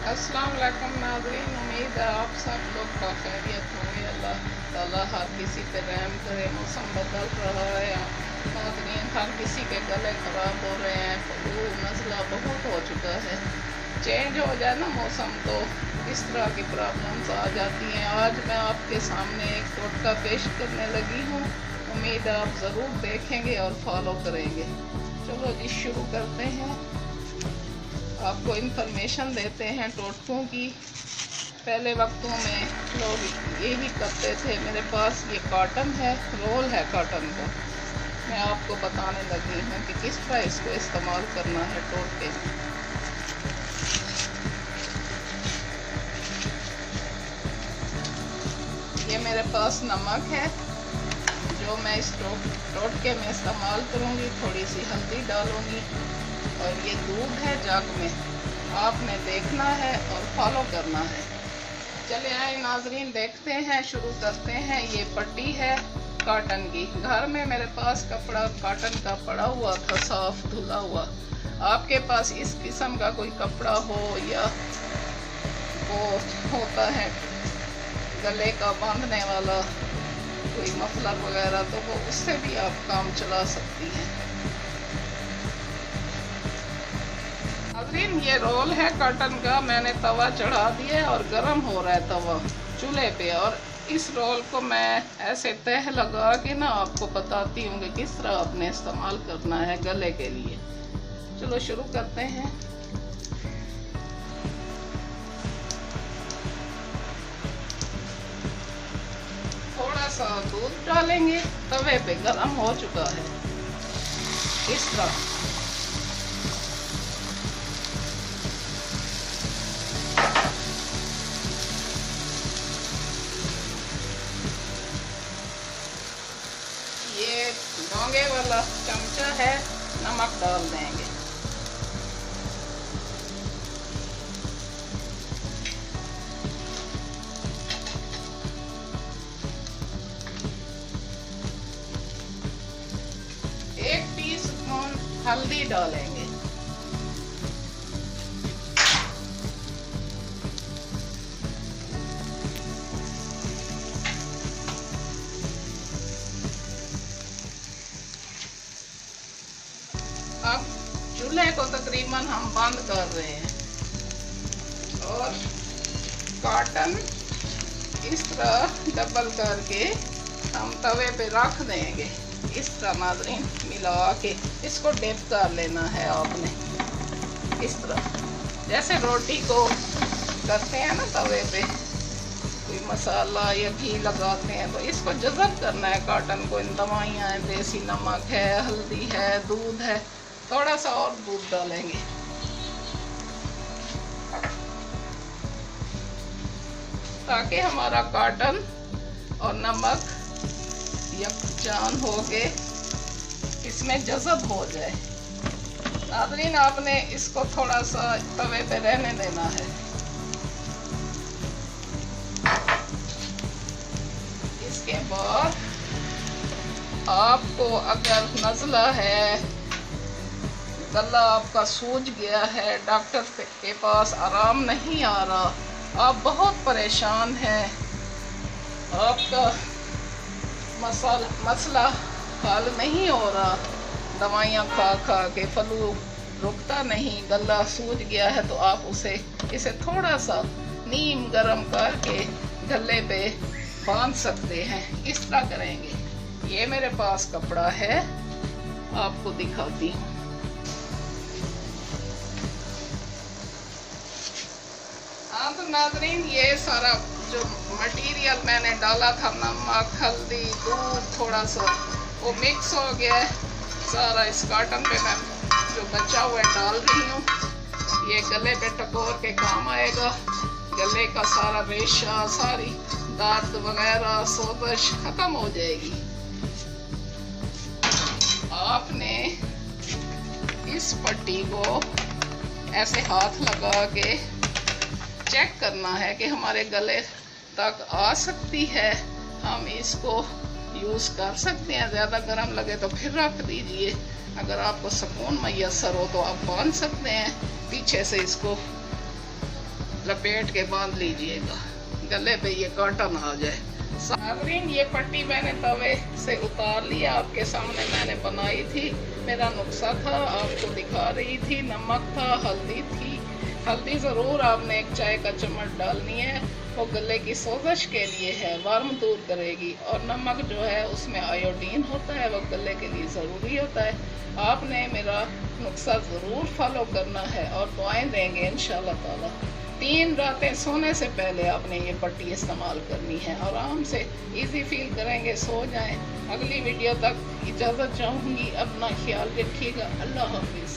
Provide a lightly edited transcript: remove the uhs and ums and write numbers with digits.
अस्सलाम वालेकुम नाज़रीन, उम्मीद है आप सब लोग का खैरियत होंगे। अल्लाह ताला हर किसी पे रहम करे। मौसम बदल रहा है नाज़रीन, हर किसी के गले ख़राब हो रहे हैं, फ्लू नज़ला बहुत हो चुका है। चेंज हो जाए ना मौसम तो इस तरह की प्रॉब्लम्स आ जाती हैं। आज मैं आपके सामने एक टोटका पेश करने लगी हूँ, उम्मीद है आप ज़रूर देखेंगे और फॉलो करेंगे। चलो जी शुरू करते हैं। आपको इन्फॉर्मेशन देते हैं टोटकों की। पहले वक्तों में लोग यही करते थे। मेरे पास ये कॉटन है, रोल है कॉटन का। मैं आपको बताने लगी हूँ कि किस तरह इसको इस्तेमाल करना है टोटके में। ये मेरे पास नमक है जो मैं इस टोटके में इस्तेमाल करूँगी। थोड़ी सी हल्दी डालूँगी और ये दूध है जग में। आपने देखना है और फॉलो करना है। चले आए नाजरीन, देखते हैं, शुरू करते हैं। ये पट्टी है कॉटन की। घर में मेरे पास कपड़ा कॉटन का पड़ा हुआ था, साफ धुला हुआ। आपके पास इस किस्म का कोई कपड़ा हो या वो होता है गले का बांधने वाला कोई मफलर वगैरह, तो वो उससे भी आप काम चला सकती हैं। नाज़रीन ये रोल है कॉटन का। मैंने तवा चढ़ा दिया और गर्म हो रहा है तवा चूल्हे पे, और इस रोल को मैं ऐसे तह लगा के ना आपको बताती हूँ कि किस तरह आपने इस्तेमाल करना है गले के लिए। चलो शुरू करते हैं। थोड़ा सा दूध डालेंगे, तवे पे गर्म हो चुका है इस तरह। ये डोंगे वाला चमचा है, नमक डाल देंगे। एक टीस्पून हल्दी डालेंगे। अब चूल्हे को तकरीबन हम बंद कर रहे हैं और कॉटन इस तरह डबल करके हम तवे पे रख देंगे। इस तरह नाज़रीन मिला के इसको डिप कर लेना है आपने, इस तरह जैसे रोटी को करते हैं ना तवे पे, कोई मसाला या घी लगाते हैं, तो इसको जज़ब करना है कॉटन को। इन दवाइयाँ हैं, देसी नमक है, हल्दी है, दूध है, थोड़ा सा और दूध डालेंगे। ताकि हमारा कॉटन और नमक यकजान हो के इसमें जज़ब हो जाए। नाज़रीन आपने इसको थोड़ा सा तवे पे रहने देना है। इसके बाद आपको अगर नज़ला है, गला आपका सूज गया है, डॉक्टर के पास आराम नहीं आ रहा, आप बहुत परेशान हैं, आपका मसला हल नहीं हो रहा, दवाइयाँ खा खा के फ्लू रुकता नहीं, गला सूज गया है, तो आप इसे थोड़ा सा नीम गरम करके गले पे बांध सकते हैं। इस तरह करेंगे। ये मेरे पास कपड़ा है, आपको दिखाती हूँ। हाँ तो नाज़रीन ये सारा जो मटेरियल मैंने डाला था, नमक, हल्दी, दूध, थोड़ा सा, वो मिक्स हो गया है सारा। इस कॉटन पे मैं जो बचा हुआ है डाल रही हूँ। ये गले पे टकोर के काम आएगा। गले का सारा रेशा, सारी दर्द वगैरह सोजश खत्म हो जाएगी। आपने इस पट्टी को ऐसे हाथ लगा के चेक करना है कि हमारे गले तक आ सकती है। हम इसको यूज़ कर सकते हैं। ज़्यादा गर्म लगे तो फिर रख दीजिए। अगर आपको सुकून मैसर हो तो आप बांध सकते हैं। पीछे से इसको लपेट के बांध लीजिएगा, गले पे ये कांटा ना आ जाए। नाज़रीन, ये पट्टी मैंने तवे से उतार लिया, आपके सामने मैंने बनाई थी। मेरा नुस्खा था, आपको दिखा रही थी। नमक था, हल्दी थी। हल्दी ज़रूर आपने 1 चाय का चम्मच डालनी है, वो गले की सोजश के लिए है, वर्म दूर करेगी। और नमक जो है उसमें आयोडीन होता है, वो गले के लिए ज़रूरी होता है। आपने मेरा नुस्खा ज़रूर फॉलो करना है और दुआएं देंगे इंशाल्लाह ताला। 3 रातें सोने से पहले आपने ये पट्टी इस्तेमाल करनी है। आराम से इजी फील करेंगे, सो जाएं। अगली वीडियो तक इजाज़त चाहूँगी, अपना ख्याल रखिएगा। अल्लाह हाफिज़।